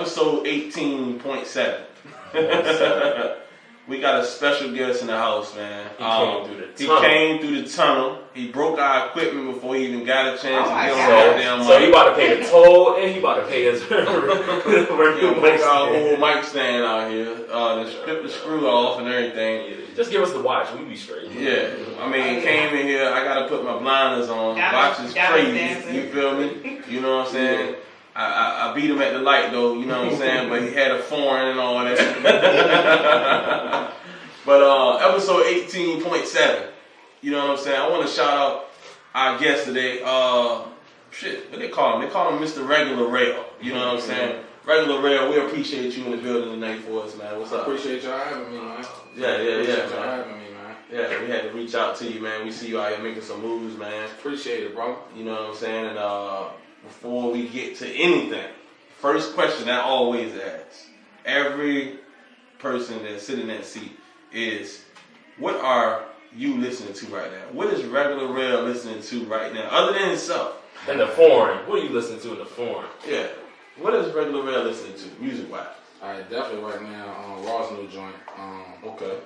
episode 18.7. We got a special guest in the house, man. He came through the tunnel. He broke our equipment before he even got a chance to get on that damn mic. So he about to pay the toll and he about to pay his broke our whole mic stand out here. Stripped the screw off and everything. Yeah, just give us the watch. We be straight. Yeah. I mean, came in here. I got to put my blinders on. Watch is crazy. You feel me? You know what I'm saying? I beat him at the light though, you know what I'm saying? But he had a foreign and all that. But episode 18.7, you know what I'm saying? I want to shout out our guest today. What they call him? They call him Mr. Regular Rell. You know what I'm saying? Regular Rell, we appreciate you in the building tonight for us, man. What's up? Appreciate y'all having me, man. Yeah, Appreciate y'all having me, man. Yeah, we had to reach out to you, man. We see you out here making some moves, man. Appreciate it, bro. You know what I'm saying? And before we get to anything, first question I always ask every person that's sitting in that seat is, what are you listening to right now? What is Regular Rell listening to right now, other than himself? And the foreign. What are you listening to in the foreign? Yeah. What is Regular Rell listening to, music-wise? Alright, definitely right now, Raw's new joint. Okay.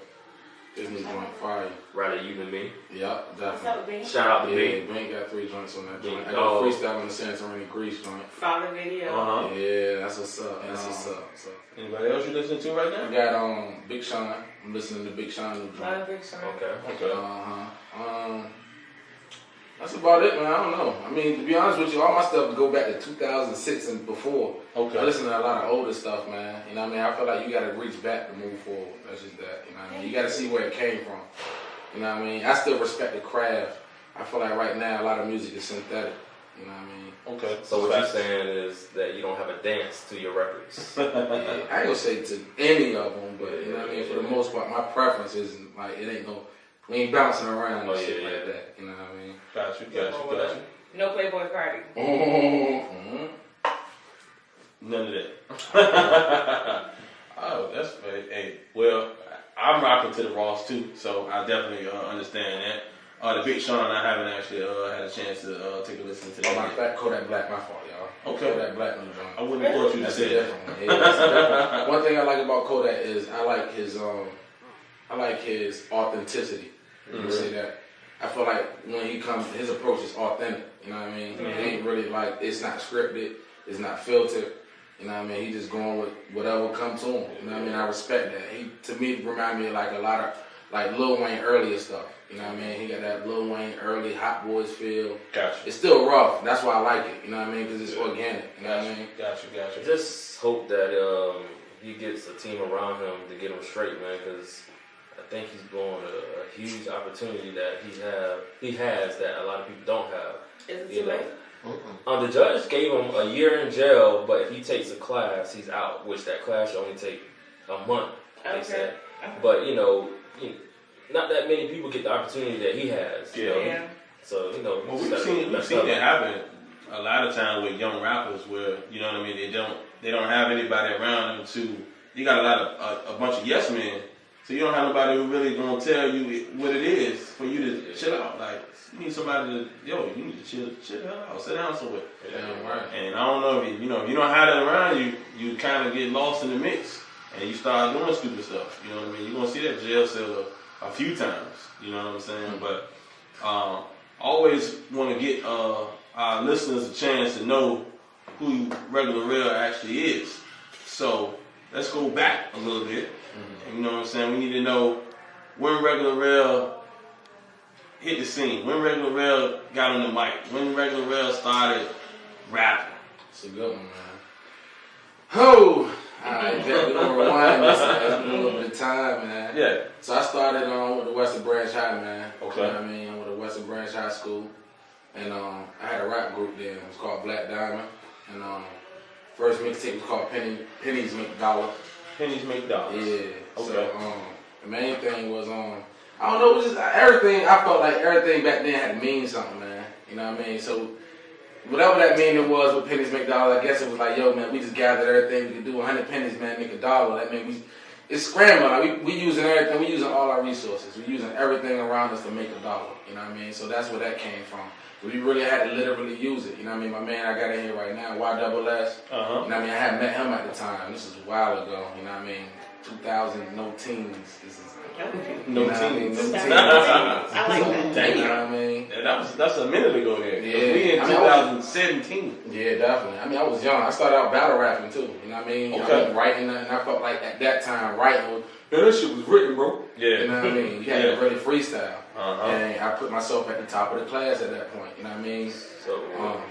His new joint, fire. Rather you than me. Yep, definitely. Shout out to B. B. Bink got 3 joints on that joint. Bink, I got a freestyle on the Santorini Grease joint. Follow video. Yeah, that's what's up. That's what's up. So. Anybody else you listening to right now? I got Big Sean. I'm listening to Big Sean new joint. Love Big Sean. Okay. That's about it, man. I don't know. I mean, to be honest with you, all my stuff go back to 2006 and before. Okay. I listen to a lot of older stuff, man. You know what I mean? I feel like you got to reach back to move forward. That's just that. You know what I mean? You got to see where it came from. You know what I mean? I still respect the craft. I feel like right now a lot of music is synthetic. You know what I mean? Okay. So what you're saying is that you don't have a dance to your records. Yeah, I ain't gonna say to any of them, but you know what I mean? For the most part, my preference isn't like, it ain't no, we ain't bouncing around and shit like that. You know what I mean? Got you. No Playboy Cardi. None of that. Oh, that's hey. Well, I'm rocking to the Ross too, so I definitely understand that. The Big Sean, I haven't actually had a chance to take a listen to that. Oh, my bad, Kodak Black, my fault, y'all. Okay. Kodak Black new joint. I wouldn't have thought you to say that. Yeah, that's a different one. One thing I like about Kodak is I like his authenticity. You can say that. I feel like when he comes, his approach is authentic. You know what I mean? It ain't really like, it's not scripted, it's not filtered. You know what I mean? He just going with whatever comes to him. You know what I mean? I respect that. He, to me, remind me of like a lot of like Lil Wayne earlier stuff. You know what I mean? He got that Lil Wayne early Hot Boys feel. Gotcha. It's still rough. That's why I like it. You know what I mean? Because it's organic. You know what I mean? Gotcha. I just hope that he gets a team around him to get him straight, man, because I think he's blowing a huge opportunity that he has that a lot of people don't have. Is it too late? The judge gave him a year in jail, but if he takes a class, he's out, which that class should only take a month, they said. But, not that many people get the opportunity that he has. Yeah. So, well, we've seen that happen a lot of times with young rappers where, you know what I mean, they don't have anybody around them you got a bunch of yes men, so you don't have nobody who really gonna tell you what it is for you to chill out. Like, you need somebody to, you need to chill out, sit down somewhere. Yeah, right. And I don't know if you don't have that around you kind of get lost in the mix and you start doing stupid stuff. You know what I mean? You're gonna see that jail cell a few times. You know what I'm saying? But always want to get our listeners a chance to know who Regular Rell actually is. So let's go back a little bit. And you know what I'm saying? We need to know when Regular Rell hit the scene, when Regular Rell got on the mic, when Regular Rell started rapping. It's a good one, man. Oh! Alright, we're gonna rewind this a little bit of time, man. Yeah. So I started with the Western Branch High, man. Okay. You know what I mean? With the Western Branch High School. And I had a rap group there. It was called Black Diamond. And first mixtape was called Pennies Make Dollar. Pennies Make Dollars. Yeah. Okay. So the main thing was I don't know, it was just everything. I felt like everything back then had to mean something, man. You know what I mean? So whatever that meaning was with Pennies Make Dollars, I guess it was like, yo, man, we just gathered everything. We could do 100 pennies, man, make $1. That meant it's scrambling. Like we using everything. We using all our resources. We using everything around us to make a dollar. You know what I mean? So that's where that came from. We really had to literally use it. You know what I mean? My man I got in here right now, YSS. You know what I mean? I had met him at the time. This is a while ago. You know what I mean? 2000, no teens. This is no teens. No teens. I like that. Dang, you know what I mean? that's a minute ago here. Yeah. We in 2017. Yeah, definitely. I mean, I was young. I started out battle rapping too. You know what I mean? Okay. I wasn't writing, and I felt like at that time writing was, man, that shit was written, bro. Yeah. You know what I mean? You had to really freestyle. Uh-huh. And I put myself at the top of the class at that point. You know what I mean? So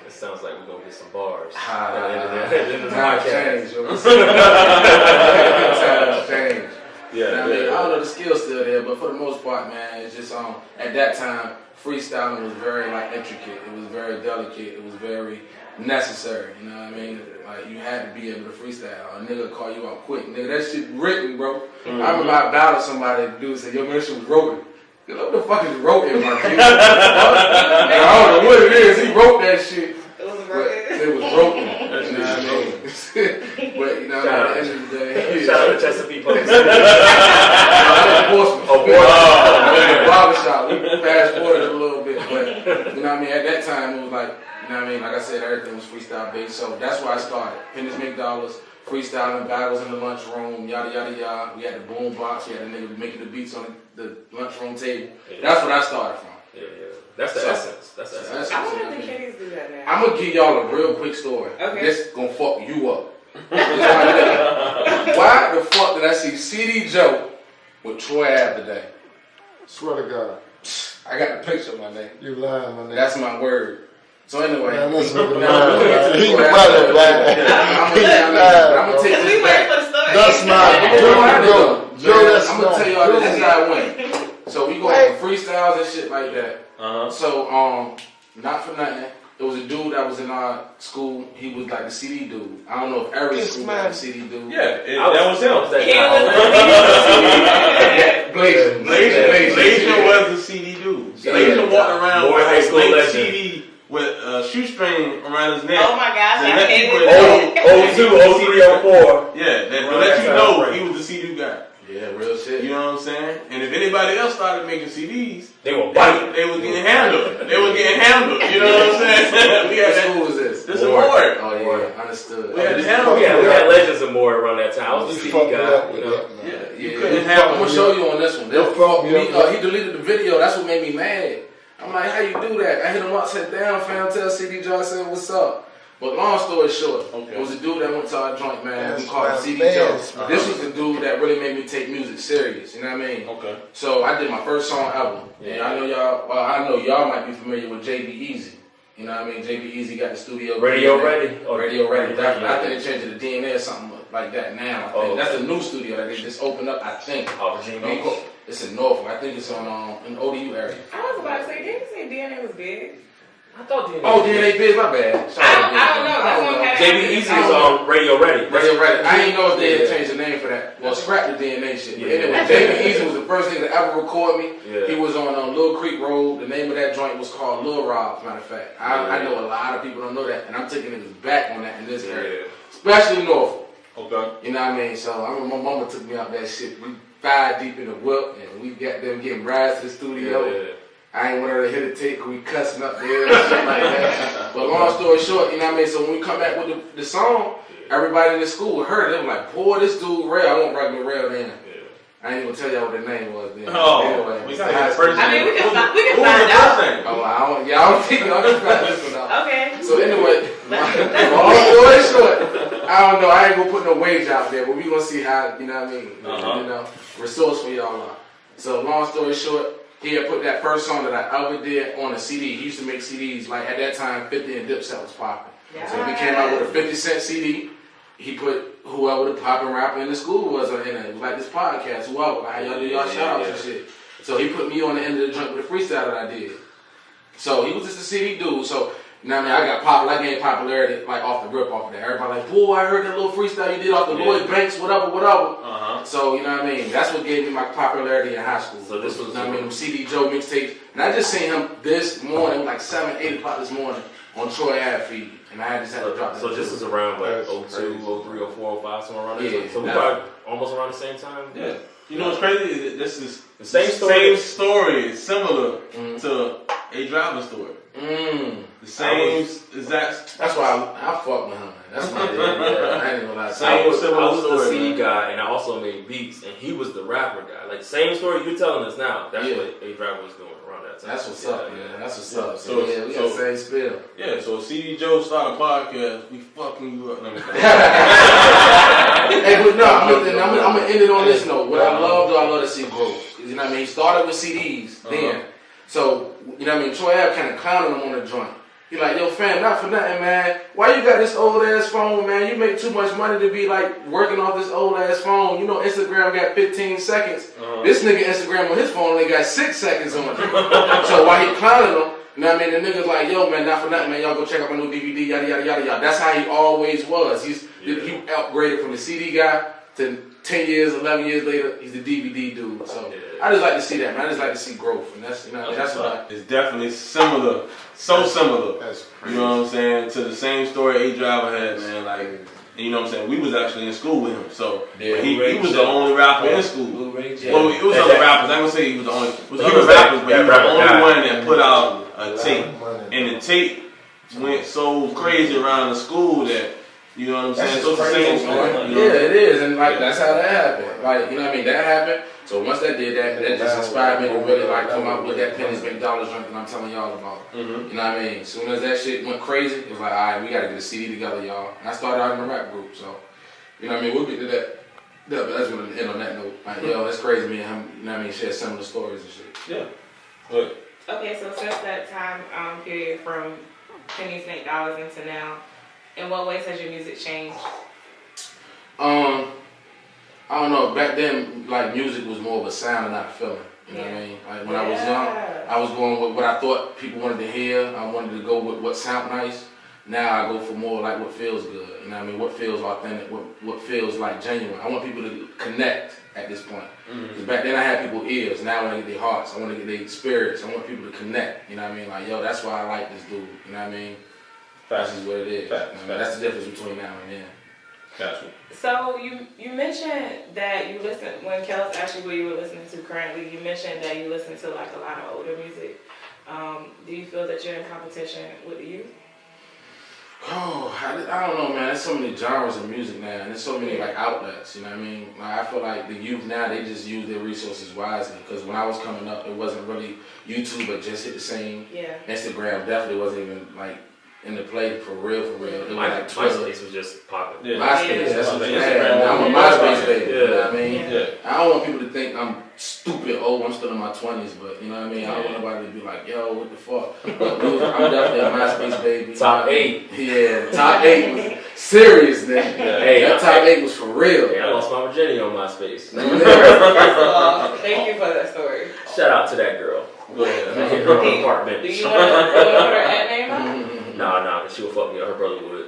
it sounds like we're gonna get some bars. Times change. Times change. Yeah, I mean, I don't know, the skill's still there, but for the most part, man, it's just at that time, freestyling was very like intricate. It was very delicate. It was very necessary. You know what I mean? Like you had to be able to freestyle. A nigga call you out quick, nigga. That shit written, bro. Mm-hmm. I remember I battled somebody. The dude said, "Yo, man, that shit was wrote." What the fuck is wrote in my kid? I don't know what it is. He wrote that shit. It was broken. It was broken. You know what I mean? But you know, at the end of the day, Shout out to Chesapeake Police. Barbershop. We fast forwarded a little bit, but you know what I mean. At that time, it was like, you know what I mean. Like I said, everything was freestyle based, so that's why I started. Pennies make dollars, freestyling battles in the lunchroom, yada yada yada. We had the boom box. We had the nigga making the beats on the lunchroom table. Yeah. That's what I started from. Yeah. That's the essence. That's the essence. I wonder if the kiddies do that now. I'm gonna give y'all a real quick story. Okay. This gonna fuck you up. Why the fuck did I see CD Joe with Troy Ave today? Swear to God. I got the picture, my nigga. You lying, my nigga. That's my word. So anyway, Man, this nigga now, lying, man. He Troy probably Ave. lying. I'm gonna take Because we this waiting back. for the story. That's not Joe. Joe, that's I'm gonna not tell y'all Joe. this is how it went. So we go for freestyles and shit like that. Uh-huh. So not for nothing. There was a dude that was in our school. He was like the CD dude. I don't know if every Yes, school man. had a CD dude. Yeah, that was him. That He guy. was Blasian was the CD dude. Blasian walked around Boy, with high a school big legend. CD with a shoestring around his neck. Oh my gosh, That I let hated people it. 02, 03, 04. Yeah, that Right, let you that's know right. he was the CD guy. Yeah, real shit. You know what I'm saying? And if anybody else started making CDs, They were biting. they was getting handled. They were getting handled. You know what I'm saying? We What had that. school was this? This is Ward. Oh yeah, understood. We had to handle. We had legends of more around that time. I was a You CD fucked me guy, up you with know. that, man. Yeah, you Yeah, couldn't I'm have. gonna show you on this one. They'll fucked fuck me me. up. He deleted the video. That's what made me mad. I'm like, how you do that? I hit him up, said, damn, fam, tell CD Joe, I said, what's up? But long story short, it was a dude that went to our joint, man. We That's called him my CD man. Joe. This was the dude that really made me take music serious. You know what I mean? Okay. So I did my first song ever. Yeah. And I know y'all. Well, I know y'all might be familiar with JB Easy. You know what I mean? JB Easy got the studio. Radio Ready? Oh, Radio Ready. Definitely. I Yeah. think they changed it to DNA or something like that now. I think. Oh, That's okay. a new studio that they just opened up. I think. Oh, Virginia Beach. It's in Norfolk. I think it's on in ODU area. I was about to say, didn't you say DNA was big? I thought DNA. Oh, DNA Biz, my bad. Sorry, I don't know. That's what I'm having. JB Easy is on Radio Ready. Radio Ready. I didn't know if they had changed the name for that. Well, scrap the DNA shit. But Yeah. anyway, JB Easy was the first nigga to ever record me. Yeah. He was on Little Creek Road. The name of that joint was called Lil Rob, as a matter of fact. I know a lot of people don't know that, and I'm taking niggas back on that in this area. Especially Norfolk. Okay. You know what I mean? So I remember my mama took me out that shit. We 5 deep in the whip, and we got them getting rides to the studio. Yeah. I ain't want her to hit a tape because we cussing up there and shit like that. But long story short, you know what I mean? So when we come back with the song, everybody in the school heard it. They were like, boy, this dude Rell. I want regular Rell then. I ain't even tell y'all what the name was then. Oh, anyway, we it's got the high the school. first I mean, we can Who find was the out. first name? Oh, I don't think y'all can find this one out. Okay. So anyway, long story short, I don't know. I ain't gonna put no wage out there, but we gonna see how, you know what I mean? Uh-huh. You know, resourceful y'all are. So long story short, he had put that first song that I ever did on a CD. He used to make CDs, like at that time, 50 and Dipset was popping. So he came out with a 50-cent CD. He put whoever the popping rapper in the school was in it. It was like this podcast, whoever. Like how y'all do y'all shout outs and shit. So he put me on the end of the joint with a freestyle that I did. So he was just a CD dude. So, you know what I mean? I got popular. I gained popularity like off the rip off of that. Everybody like, boy, I heard that little freestyle you did off the Lloyd Banks, whatever. Uh-huh. So, you know what I mean? That's what gave me my popularity in high school. So this was, you know what I mean? Them CD Joe mixtapes. And I just seen him this morning, like 7, 8 o'clock this morning on Troy Ave feed, and I just had to drop that. So this is around like That's 02, crazy. 03, 04, 05, somewhere around there. Yeah, So we that's- probably almost around the same time. Yeah. You know what's crazy? This is The same story. Same story, similar Mm. to a driver story. Mm. The same exact. That's why I fuck with him. Man. That's my dude. Yeah, I ain't gonna lie. Same. I was similar the story, CD man. guy, and I also made beats, and he was the rapper guy. Like same story you're telling us now. That's Yeah. what A Driver was doing around that time. That's what's up, man. That's what's up. So- So, yeah, we got the same spill. Yeah, so CD Joe started a podcast. We fucking you up. Let me Hey, but no, I'm gonna end it on this note. What I love, though, I love to see growth. You know what I mean? He started with CDs then. So, you know what I mean? Troy Ave kind of clowning him on the joint. He like, yo, fam, not for nothing, man. Why you got this old ass phone, man? You make too much money to be like working off this old ass phone. You know, Instagram got 15 seconds. This nigga Instagram on his phone only got 6 seconds on it. So while he clowning him, you know what I mean? The nigga's like, yo, man, not for nothing, man. Y'all go check out my new DVD, yada, yada, yada, yada. That's how he always was. He upgraded from the CD guy to 10 years, 11 years later, he's the DVD dude. So I just like to see that, man. I just like to see growth. And that's, you know, that's what I... It's definitely similar. So similar. That's crazy. You know what I'm saying? To the same story A Driver had, man. Like, and you know what I'm saying? We was actually in school with him. So Yeah, but he was the only rapper in school. Blue Ray J. Well, it was other rappers. I'm gonna say he was the only. He was was rappers, but he was the rapper only guy. one that put out a tape. And the tape went so crazy around the school that, you know what I'm saying? So it's the same story. You know? Yeah, it is, and like that's how that happened. Like, you know what I mean? That happened. So once that did that, that just inspired me to really like come up with that Pennies Make Dollars drink that I'm telling y'all about. You know what I mean? As soon as that shit went crazy, it was like, all right, we gotta get a CD together, y'all. And I started out in a rap group, so you know what I mean? We'll get to that. Yeah, but that's gonna end on that note. Like, yo, that's crazy. Me and him, you know what I mean? Share similar stories and shit. Yeah. But Okay, so since that time period from pennies make dollars into now, in what ways has your music changed? I don't know. Back then, like music was more of a sound and not a feeling. You know what I mean? Like when I was young, I was going with what I thought people wanted to hear. I wanted to go with what sound nice. Now I go for more like what feels good. You know what I mean? What feels authentic? What feels like genuine? I want people to connect at this point. Because back then I had people ears. Now I want to get their hearts. I want to get their spirits. I want people to connect. You know what I mean? Like, yo, that's why I like this dude. You know what I mean? That's just what it is. Facts. You know what I mean? That's the difference between now and then. gotcha. So you mentioned that you listen, when Kels asked you what you were listening to currently, you mentioned that you listen to like a lot of older music. Do you feel that you're in competition with the youth? Oh, I don't know, man. There's so many genres of music now, and there's so many like outlets. You know what I mean? Like I feel like the youth now, they just use their resources wisely. Because when I was coming up, it wasn't really YouTube, but just hit the same. Yeah. Instagram definitely wasn't even like in the play for real. It was like Twitter. MySpace was just popping. Yeah. MySpace, that's what Yeah. you had. I'm a MySpace baby. You know what I mean? Yeah. I don't want people to think I'm stupid old. I'm still in my 20s, but you know what I mean? I don't want nobody to be like, yo, what the fuck? But I'm definitely a MySpace baby. Top 8. Yeah, top 8 was serious then. Hey, that top 8 was for real. Hey, I lost my virginity on MySpace. First of all, thank you for that story. Shout out to that girl. Go ahead. I hit her apartment. Do you want to put her at name up? Nah, cause she would fuck me up. Her brother would.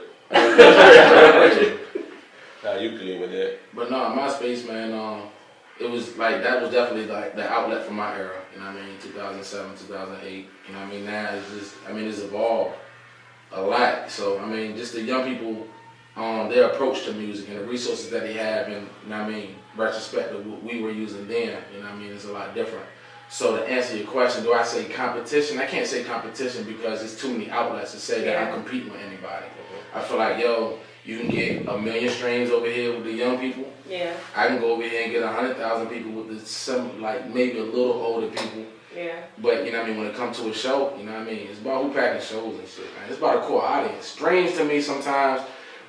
Nah, you clean with that. But no, MySpace, man, it was like, that was definitely like the outlet for my era. You know what I mean? 2007, 2008. You know what I mean? Now it's just, I mean, it's evolved a lot. So, I mean, just the young people, their approach to music and the resources that they have, and you know what I mean, retrospect of what we were using then, you know what I mean, it's a lot different. So to answer your question, do I say competition? I can't say competition because there's too many outlets to say that I'm competing with anybody. I feel like, yo, you can get 1 million streams over here with the young people. Yeah. I can go over here and get 100,000 people with some, like maybe a little older people. Yeah. But you know what I mean, when it comes to a show, you know what I mean, it's about who packing shows and shit, man. It's about a core audience. Streams to me sometimes,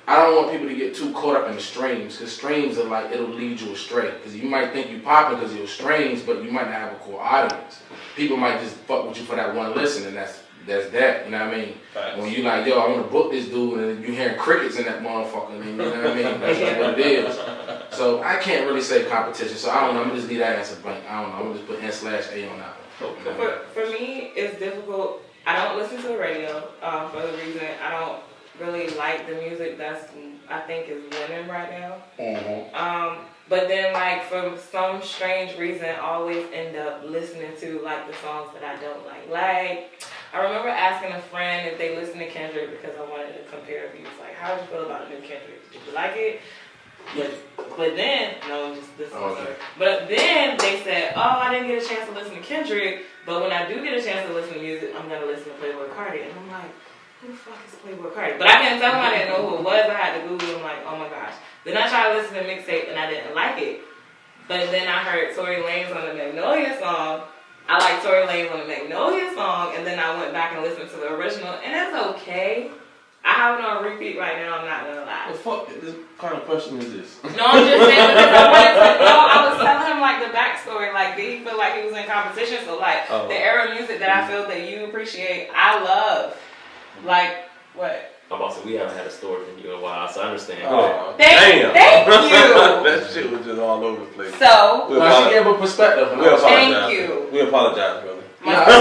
I don't want people to get too caught up in the streams, because streams are like, it'll lead you astray. Because you might think you popping because of your streams, but you might not have a core audience. People might just fuck with you for that one listen, and that's that, you know what I mean? Facts. When you like, yo, I want to book this dude, and you hearing crickets in that motherfucker, and you know what I mean? That's just what it is. So I can't really say competition, so I don't know, I'm gonna just leave that answer blank. I don't know, I'm gonna just put N/A on that one. For me, it's difficult. I don't listen to the radio for the reason I don't really like the music that's, I think, is winning right now. But then, like, for some strange reason, I always end up listening to, like, the songs that I don't like. Like, I remember asking a friend if they listened to Kendrick because I wanted to compare views. Like, how did you feel about the new Kendrick? Did you like it? But then, no, just this one. Okay. But then they said, oh, I didn't get a chance to listen to Kendrick, but when I do get a chance to listen to music, I'm going to listen to Playboy Cardi. And I'm like, who the fuck is Playboy Cardi? But I couldn't tell them I didn't know who it was. I had to Google. I'm like, oh my gosh. Then I tried to listen to mixtape and I didn't like it. But then I heard Tory Lanez on the Magnolia song. I like Tory Lanez on the Magnolia song, and then I went back and listened to the original, and it's okay. I have it on repeat right now, I'm not gonna lie. What the fuck? This kind of question is this? No, I'm just saying because I wanted to know. I was telling him like the backstory, like did he feel like he was in competition? So like the era of music that I feel that you appreciate, I love. Like what? I'm about to say, we haven't had a story from you in a while, so I understand. Oh, Thank you. That shit was just all over the place. So She gave a perspective. thank you. We apologize, brother. My story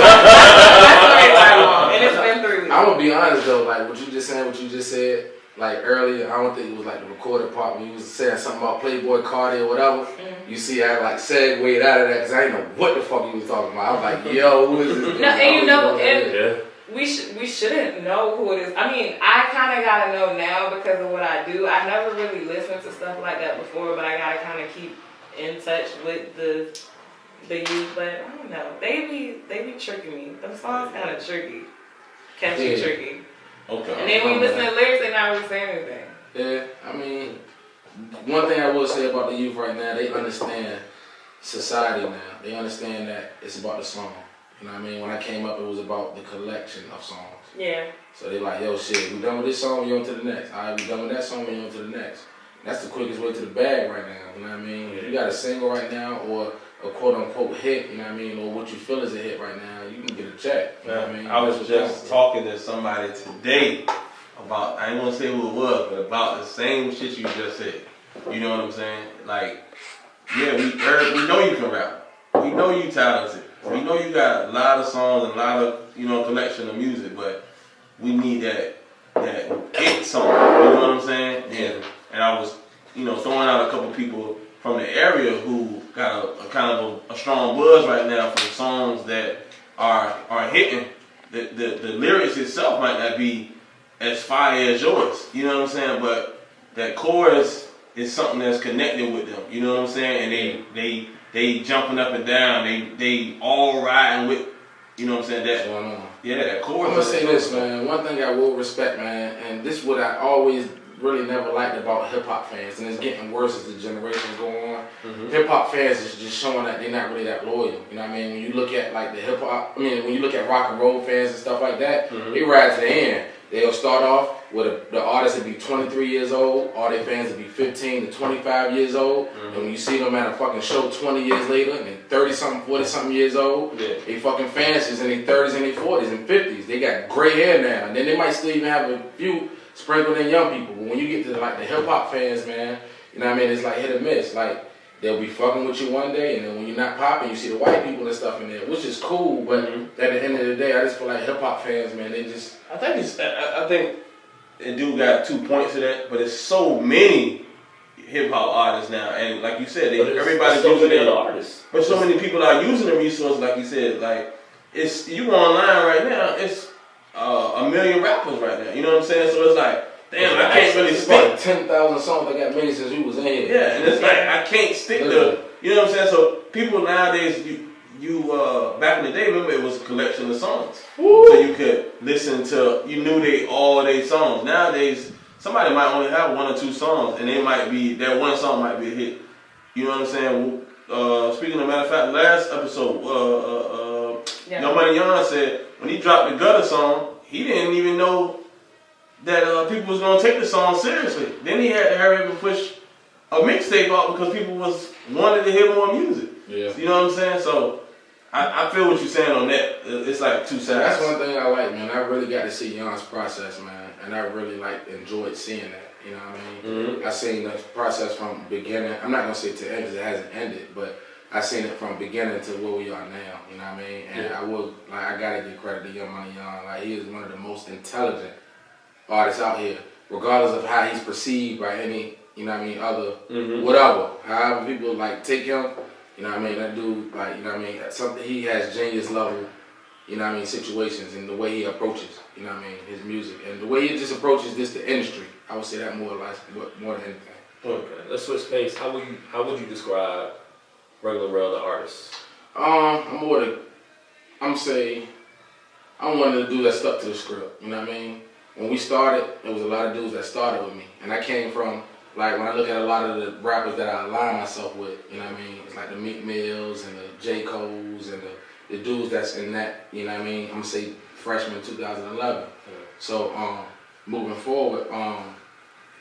is long, and it's been 3 weeks. I'm gonna be honest though, like what you just said, like earlier, I don't think it was like the recorded part when you was saying something about Playboy Cardi or whatever. You see, I like segued out of that because I didn't know what the fuck you was talking about. I was like, yo, who is this? No, and you know, Yeah. we shouldn't know who it is. I mean, I kind of gotta know now because of what I do. I never really listened to stuff like that before, but I gotta kind of keep in touch with the youth. But I don't know, they be tricking me. Them songs kind of tricky, catchy, tricky. Okay. And then when you listen to the lyrics, they not really saying anything. Yeah, I mean, one thing I will say about the youth right now, they understand society now. They understand that it's about the song. You know what I mean? When I came up, it was about the collection of songs. Yeah. So they like, yo, shit, we done with this song, we on to the next. All right, we done with that song, we on to the next. That's the quickest way to the bag right now. You know what I mean? If you got a single right now or a quote unquote hit, you know what I mean, or what you feel is a hit right now, you can get a check. You know what I mean? I was just talking to somebody today about, I ain't gonna say who it was, but about the same shit you just said. You know what I'm saying? Like, yeah, we know you can rap. We know you talented. We know you got a lot of songs and a lot of, collection of music, but we need that hit song. You know what I'm saying? And I was, throwing out a couple people from the area who got a kind of a strong buzz right now for songs that are hitting. The lyrics itself might not be as fire as yours. You know what I'm saying? But that chorus is something that's connected with them. You know what I'm saying? And they jumping up and down. They all riding with, you know what I'm saying? That chorus. I'm gonna say this, man. One thing I will respect, man, and this is what I always really never liked about hip hop fans, and it's getting worse as the generations go on. Hip hop fans is just showing that they're not really that loyal. You know what I mean? When you look at like the hip hop, when you look at rock and roll fans and stuff like that, they ride to the end. They'll start off with the artist would be 23 years old, all their fans would be 15 to 25 years old, and when you see them at a fucking show 20 years later, and they're 30-something, 40-something years old, they fucking fans is in their 30s and their 40s and 50s. They got gray hair now, and then they might still even have a few sprinkled in young people, but when you get to like the hip hop fans, man, you know what I mean, it's like hit or miss. Like, they'll be fucking with you one day, and then when you're not popping, you see the white people and stuff in there, which is cool, but at the end of the day, I just feel like hip hop fans, man, they just... I think it do got 2 points to that, but it's so many hip hop artists now, and like you said, everybody's using it. Artists. But so many people are using the resource, like you said. Like it's you go online right now, it's a million rappers right now. You know what I'm saying? So it's like, damn, I can't really stick. Like 10,000 songs I got made since you was in here. Yeah, and it's like I can't stick to. You know what I'm saying? So people nowadays, you back in the day, remember it was a collection of songs. Woo. So you could listen to, you knew all their songs. Nowadays, somebody might only have 1 or 2 songs, and that one song might be a hit. You know what I'm saying? Speaking of matter of fact, last episode, No Money Young said when he dropped the Gutter song, he didn't even know that people was gonna take the song seriously. Then he had to hurry up and push a mixtape out because people wanted to hear more music. Yeah. You know what I'm saying? So I feel what you're saying on that. It's like two sides. That's one thing I like, man. I really got to see Jan's process, man, and I really enjoyed seeing that. You know what I mean? I seen the process from beginning. I'm not gonna say to end because it hasn't ended, but I seen it from beginning to where we are now. You know what I mean? And I gotta give credit to Young Money Young. Like, he is one of the most intelligent artists out here, regardless of how he's perceived by any, other whatever. However people take him. You know what I mean? That dude, you know what I mean? Something, he has genius level, you know what I mean, situations and the way he approaches, you know what I mean, his music. And the way he just approaches the industry. I would say that more than anything. Okay, let's switch pace. How would you describe Regular Rell, the artist? I'm one of the dudes that stuck to the script, you know what I mean? When we started, there was a lot of dudes that started with me. And I came from, like, when I look at a lot of the rappers that I align myself with, you know what I mean? It's like the Meek Mills and the J. Cole's and the dudes that's in that, you know what I mean? I'm gonna say freshman 2011. So, moving forward,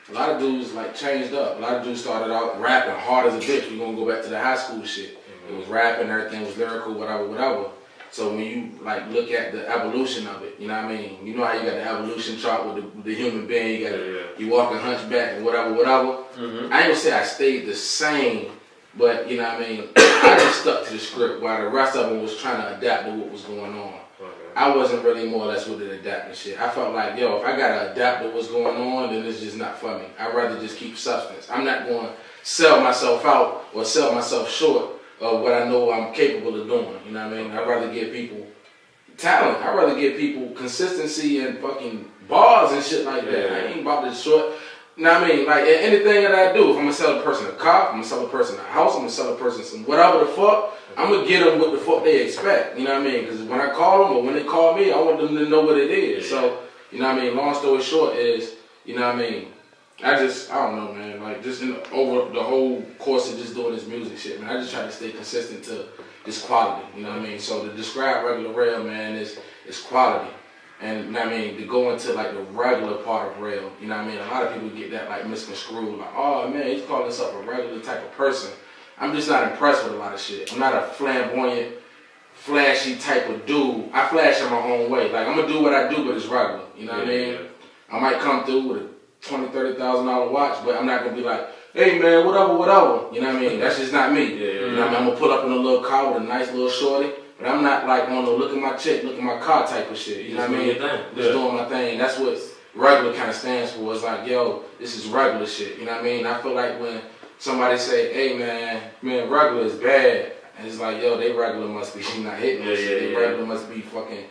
a lot of dudes like changed up. A lot of dudes started out rapping hard as a bitch. We're gonna go back to the high school shit. It was rapping, everything was lyrical, whatever. So when you like look at the evolution of it, you know what I mean? You know how you got the evolution chart with the human being, you walking hunchback and whatever. Mm-hmm. I ain't gonna say I stayed the same, but you know what I mean? I just stuck to the script while the rest of them was trying to adapt to what was going on. I wasn't really more or less with the adapting shit. I felt like, yo, if I gotta adapt to what's going on, then it's just not for me. I'd rather just keep substance. I'm not going to sell myself out or sell myself short of what I know I'm capable of doing. You know what I mean? I'd rather give people talent. I'd rather give people consistency and fucking bars and shit like that. I ain't about this short. You know what I mean? Like anything that I do, if I'm gonna sell a person a car, I'm gonna sell a person a house, I'm gonna sell a person some whatever the fuck, I'm gonna get them what the fuck they expect. You know what I mean? Because when I call them or when they call me, I want them to know what it is. So, you know what I mean? Long story short is, you know what I mean? I don't know, man. Like just over the whole course of just doing this music shit, man, I just try to stay consistent to this quality. You know what I mean? So to describe Regular Rell, man, is quality. And you know what I mean, to go into like the regular part of Rell, you know what I mean? A lot of people get that like misconstrued, like, oh man, he's calling himself a regular type of person. I'm just not impressed with a lot of shit. I'm not a flamboyant, flashy type of dude. I flash in my own way. Like I'm gonna do what I do, but it's regular. You know what I mean? I might come through with a $20,000, $30,000 watch, but I'm not gonna be like, hey man, whatever. You know what I mean? That's just not me. You know what I mean? I'm gonna pull up in a little car with a nice little shorty. But I'm not like on the look at my chick, look at my car type of shit. You know what I mean? Just doing my thing. That's what regular kind of stands for. It's like, yo, this is regular shit. You know what I mean? I feel like when somebody say, hey man, regular is bad. And it's like, yo, they regular must be not hitting this shit. They regular must be fucking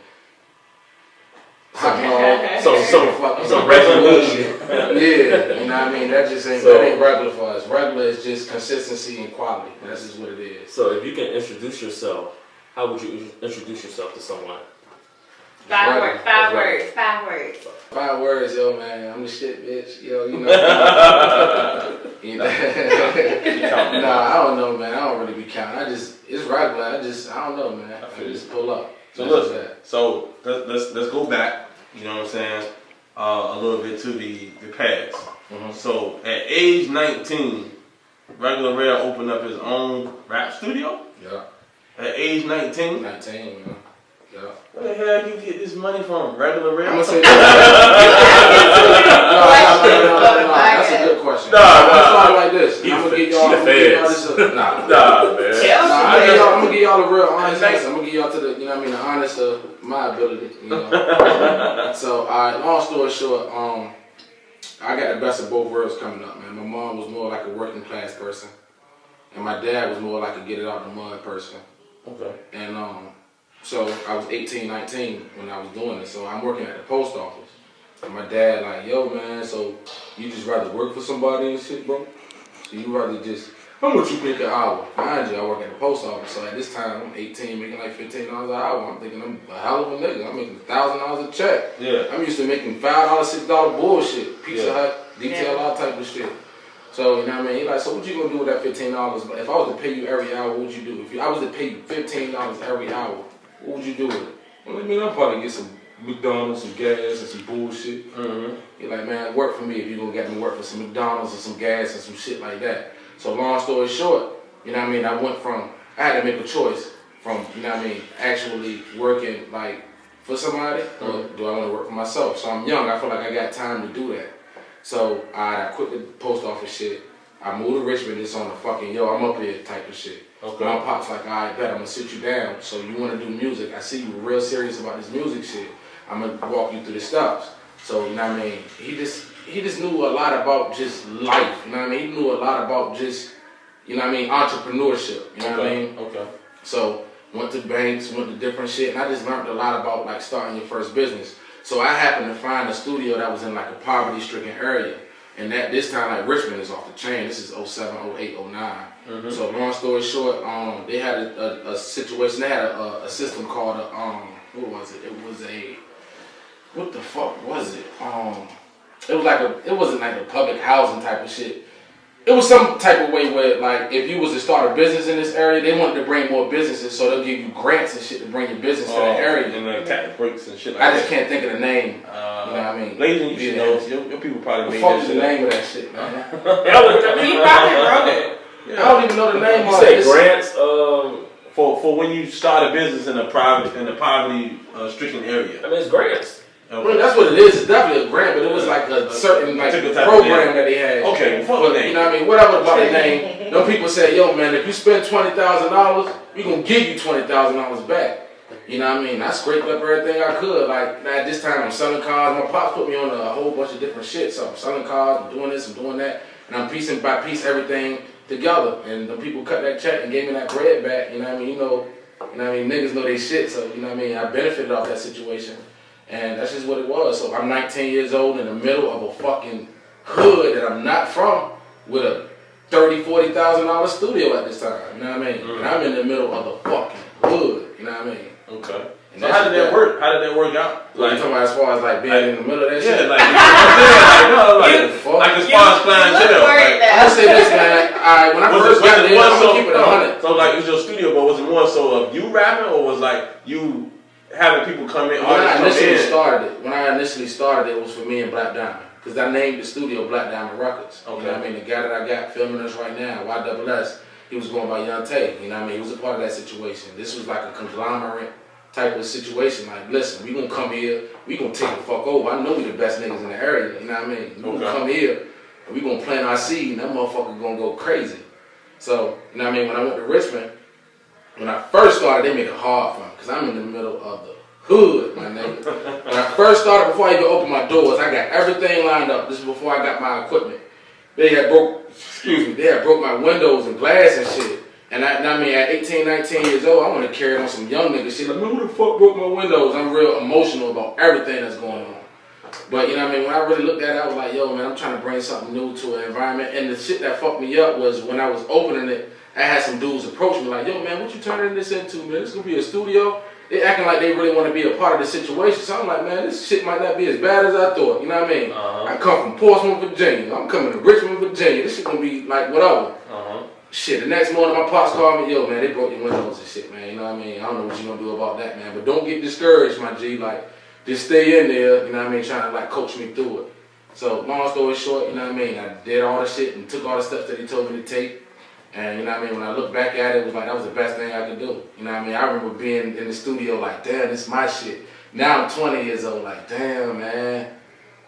hot dog. Some regular shit. Yeah, you know what I mean? That just ain't, that ain't regular for us. Regular is just consistency and quality. That's just what it is. So if you can introduce yourself, how would you introduce yourself to someone? Five words. 5 words, yo, man. I'm the shit, bitch. Yo, you know. Nah, I don't know, man. I don't really be counting. It's regular. I don't know, man. I just pull up. So listen. So let's go back. You know what I'm saying? A little bit to the past. Mm-hmm. So at age 19, Regular Rell opened up his own rap studio. Yeah. At age 19? 19, man. Yeah. Where the hell you get this money from? Regular Rell? I'm gonna say that. No, that's a good question. Nah. Like this. I'm gonna get y'all. I'm gonna get y'all the real honest answer. I'm gonna get y'all to the, you know what I mean, the honest of my ability. You know. So, alright. Long story short, I got the best of both worlds coming up, man. My mom was more like a working class person, and my dad was more like a get it out the mud person. Okay. And so I was 18, 19 when I was doing this. So I'm working at the post office. And my dad like, yo man, so you just rather work for somebody and shit, bro? So you rather just, how much you make an hour? Mind you, I work at the post office. So at this time, I'm 18, making like $15 an hour. I'm thinking I'm a hell of a nigga. I'm making $1,000 a check. Yeah. I'm used to making $5, $6 bullshit. Pizza Hut, detail, all type of shit. So, you know what I mean? He like, so what you gonna do with that $15? If I was to pay you every hour, what would you do? If I was to pay you $15 every hour, what would you do with it? Well, I mean, I'll probably get some McDonald's, some gas, and some bullshit. Mm-hmm. You're like, man, work for me if you're gonna get me work for some McDonald's or some gas and some shit like that. So long story short, you know what I mean? I had to make a choice from, you know what I mean, actually working like for somebody, or do I want to work for myself? So I'm young, I feel like I got time to do that. So I quit the post office shit. I moved to Richmond. It's on the fucking, yo, I'm up here type of shit. Okay. My pop's like, all right, bet, I'm gonna sit you down. So you wanna do music. I see you real serious about this music shit. I'm gonna walk you through the steps. So, you know what I mean? He just knew a lot about just life. You know what I mean? He knew a lot about just, you know what I mean, entrepreneurship. You know what I mean? Okay. So went to banks, went to different shit, and I just learned a lot about like starting your first business. So I happened to find a studio that was in like a poverty-stricken area. And that this time, like Richmond is off the chain. This is 07, 08, 09. Mm-hmm. So long story short, they had a situation. They had a system called what was it? It was what the fuck was it? It wasn't like a public housing type of shit. It was some type of way where, like, if you was to start a business in this area, they wanted to bring more businesses, so they'll give you grants and shit to bring your business to that area. And like tax breaks and shit like that. I just can't think of the name. You know what I mean? Ladies, you should know. Your people probably made what the fuck that is the name of that shit, man? He probably wrote it. Yeah. I don't even know the name You of say it. grants, for when you start a business in a poverty stricken area. I mean, it's grants. Okay. Well, that's what it is. It's definitely a grant, but it was like a certain like program that they had. Okay, fuck the name. You know what I mean? Whatever about the name. Them people say, yo, man, if you spend $20,000, we gonna give you $20,000 back. You know what I mean? I scraped up everything I could. Like at this time, I'm selling cars. My pops put me on a whole bunch of different shit. So I'm selling cars, I'm doing this, I'm doing that, and I'm piecing by piece everything together. And the people cut that check and gave me that bread back. You know what I mean? You know what I mean? Niggas know they shit. So you know what I mean? I benefited off that situation. And that's just what it was. So I'm 19 years old in the middle of a fucking hood that I'm not from with a $30,000, $40,000 studio at this time. You know what I mean? And I'm in the middle of the fucking hood. You know what I mean? Okay. So how did that work? How did that work out? Like, you talking about as far as like being in the middle of that shit? Yeah, like as far as clientele. I'm gonna say this, man. When I first got there, I'm gonna keep it 100. So like it was your studio, but was it more so of you rapping, or was like you having people come in? When I initially started, it was for me and Black Diamond. Because I named the studio Black Diamond Records. Okay. You know what I mean? The guy that I got filming us right now, YSS, he was going by Young Tay. You know what I mean? He was a part of that situation. This was like a conglomerate type of situation. Like, listen, we gonna come here, we gonna take the fuck over. I know we the best niggas in the area. You know what I mean? We gonna come here, and we gonna plant our seed, and that motherfucker gonna go crazy. So, you know what I mean? When I went to Richmond, when I first started, they made it hard for me because I'm in the middle of the hood, my nigga. When I first started, before I even opened my doors, I got everything lined up. This is before I got my equipment. They had broke my windows and glass and shit. And I mean, at 18, 19 years old, I want to carry on some young nigga shit. Like, man, who the fuck broke my windows? I'm real emotional about everything that's going on. But you know what I mean? When I really looked at it, I was like, yo, man, I'm trying to bring something new to an environment. And the shit that fucked me up was when I was opening it, I had some dudes approach me like, yo, man, what you turning this into, man? This gonna be a studio? They acting like they really want to be a part of the situation. So I'm like, man, this shit might not be as bad as I thought. You know what I mean? I come from Portsmouth, Virginia. I'm coming to Richmond, Virginia. This shit gonna be like whatever. Shit, the next morning my pops called me, yo, man, they broke your windows and shit, man. You know what I mean? I don't know what you gonna do about that, man. But don't get discouraged, my G. Like, just stay in there, you know what I mean, trying to like coach me through it. So long story short, you know what I mean? I did all the shit and took all the steps that he told me to take. And you know what I mean, when I look back at it, it was like that was the best thing I could do. You know what I mean? I remember being in the studio like, damn, this is my shit. Now I'm 20 years old, like, damn, man,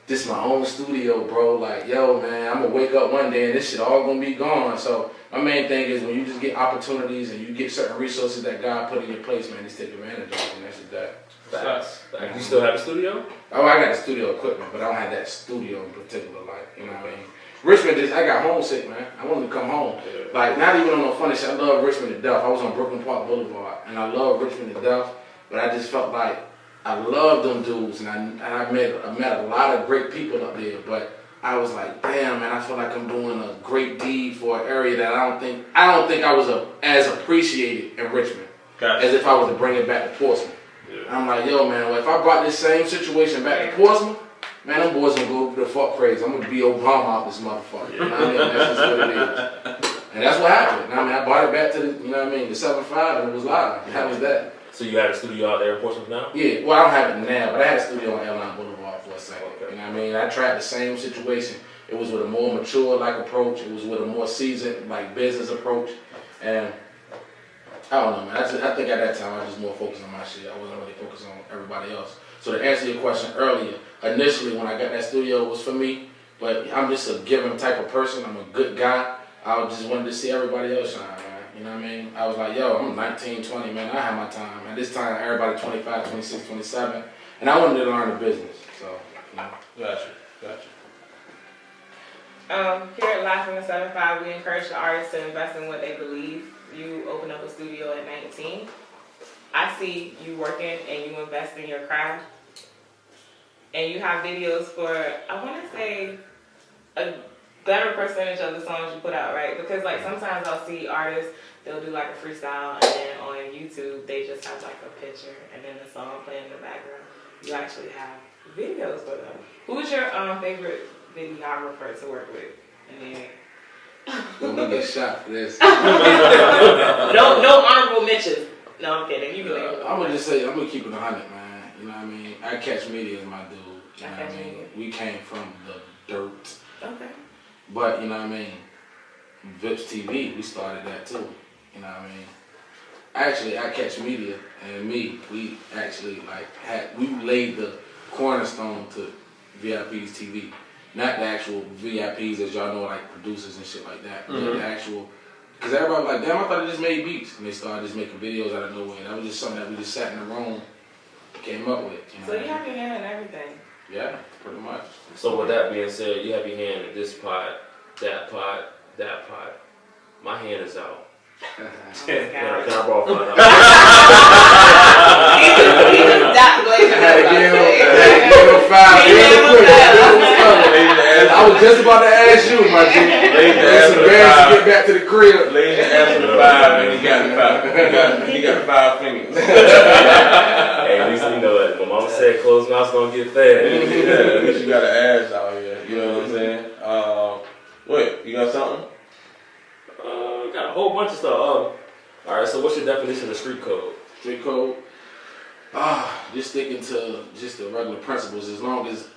this is my own studio, bro. Like, yo, man, I'm gonna wake up one day and this shit all gonna be gone. So my main thing is when you just get opportunities and you get certain resources that God put in your place, man, just take advantage of it, and that's just that. Facts. You still have a studio? Oh, I got the studio equipment, but I don't have that studio in particular, like, you know what I mean? Richmond, I got homesick, man. I wanted to come home. Like, not even on no funny shit. I love Richmond to death. I was on Brooklyn Park Boulevard, and I love Richmond to death. But I just felt like I loved them dudes, and I met a lot of great people up there. But I was like, damn, man, I feel like I'm doing a great deed for an area that I don't think I was as appreciated in Richmond as if I was to bring it back to Portsmouth. Yeah. I'm like, yo, man, well, if I brought this same situation back to Portsmouth, man, them boys gonna go the fuck crazy. I'm gonna be Obama out this motherfucker. You know what I mean? That's just what it is. And that's what happened. You know what I mean? I brought it back to the, you know what I mean, the 7.5 and it was live. How was that? So you have a studio out there in Portsmouth now? Yeah, well, I don't have it now, but I had a studio on Airline Boulevard for a second. Okay. You know what I mean? I tried the same situation. It was with a more mature like approach. It was with a more seasoned like business approach. And I don't know, man. I think at that time I was just more focused on my shit. I wasn't really focused on everybody else. So to answer your question earlier, initially when I got that studio, it was for me. But I'm just a giving type of person. I'm a good guy. I just wanted to see everybody else shine, man. You know what I mean? I was like, yo, I'm 19, 20, man. I have my time. At this time, everybody 25, 26, 27. And I wanted to learn the business. So, you know. Gotcha. Here at Live from the 7.5, we encourage the artists to invest in what they believe. You opened up a studio at 19. I see you working and you invest in your craft, and you have videos for, I want to say, a better percentage of the songs you put out, right? Because like sometimes I'll see artists, they'll do like a freestyle, and then on YouTube they just have like a picture and then the song playing in the background. You actually have videos for them. Who's your favorite videographer to work with? And then I'm gonna get shot for this. no honorable mentions. No, I'm kidding. You can leave it. I'm gonna just say, I'm gonna keep it 100, man. You know what I mean? I Catch Media is my dude. You know what I mean? We came from the dirt. Okay. But, you know what I mean? Vips TV, we started that too. You know what I mean? Actually, I Catch Media and me, we actually we laid the cornerstone to VIP's TV. Not the actual VIPs as y'all know, like producers and shit like that. But the actual, because everybody was like, damn, I thought they just made beats. And they started just making videos out of nowhere. And that was just something that we just sat in the room and came up with. You know So you have your hand in everything. Yeah, pretty much. So with that being said, you have your hand in this pot, that pot, that pot. My hand is out. Oh Can my I God. borrow $5? He just got blazing. I had to give him 5 real quick. I was just about to ask you, my G. It's embarrassing to get back to the crib. Ladies asked for the 5 and he got the 5. He got 5 fingers. Hey, at least you know that. My mama said closed mouths gonna get fed. Yeah, at least you got an ass out here. You know what I'm saying? What? You got something? Got a whole bunch of stuff. Alright, so what's your definition of street code? Street code? Just sticking to just the regular principles. As long as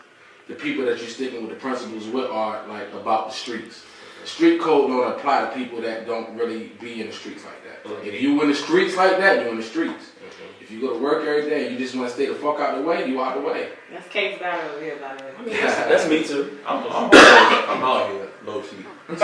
the people that you're sticking with the principles with are like about the streets. Street code don't apply to people that don't really be in the streets like that. If you in the streets like that, you in the streets. If you go to work every day and you just want to stay the fuck out the way, you out the way. That's Kate's battle over here, by the way. I mean, that's me too. I'm out here, low key. I'm